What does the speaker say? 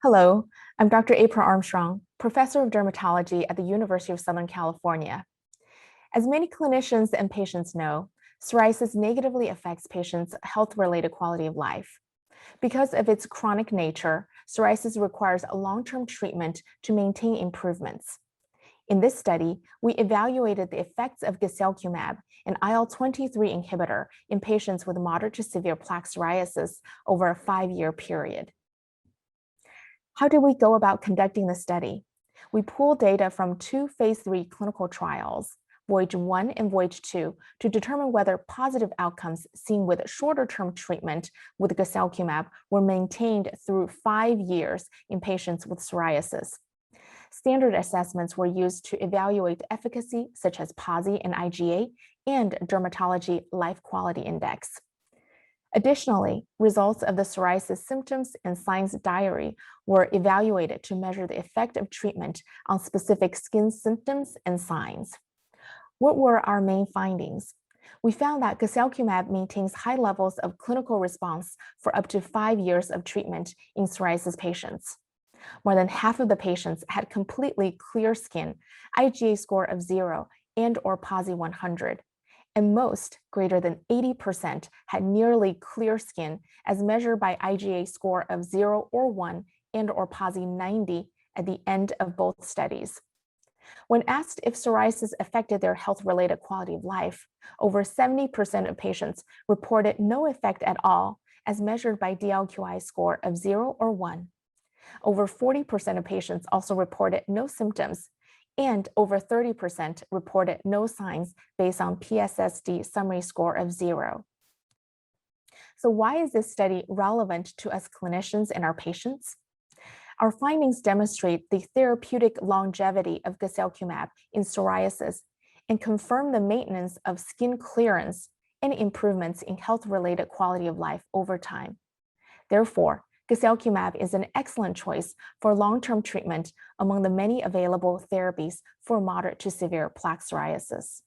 Hello, I'm Dr. April Armstrong, professor of dermatology at the University of Southern California. As many clinicians and patients know, psoriasis negatively affects patients' health-related quality of life. Because of its chronic nature, psoriasis requires a long-term treatment to maintain improvements. In this study, we evaluated the effects of guselkumab, an IL-23 inhibitor, in patients with moderate to severe plaque psoriasis over a 5-year period. How did we go about conducting the study? We pooled data from two phase 3 clinical trials, VOYAGE 1 and VOYAGE 2, to determine whether positive outcomes seen with shorter-term treatment with guselkumab were maintained through 5 years in patients with psoriasis. Standard assessments were used to evaluate efficacy, such as PASI and IGA, and dermatology life quality index. Additionally, results of the psoriasis symptoms and signs diary were evaluated to measure the effect of treatment on specific skin symptoms and signs. What were our main findings? We found that guselkumab maintains high levels of clinical response for up to 5 years of treatment in psoriasis patients. More than half of the patients had completely clear skin, IGA score of 0 and/or PASI 100. And most, greater than 80%, had nearly clear skin as measured by IGA score of 0 or 1 and/or PASI 90 at the end of both studies. When asked if psoriasis affected their health-related quality of life, over 70% of patients reported no effect at all as measured by DLQI score of 0 or 1. Over 40% of patients also reported no symptoms, and over 30% reported no signs based on PSSD summary score of 0. So why is this study relevant to us clinicians and our patients? Our findings demonstrate the therapeutic longevity of guselkumab in psoriasis and confirm the maintenance of skin clearance and improvements in health-related quality of life over time. Therefore, guselkumab is an excellent choice for long-term treatment among the many available therapies for moderate to severe plaque psoriasis.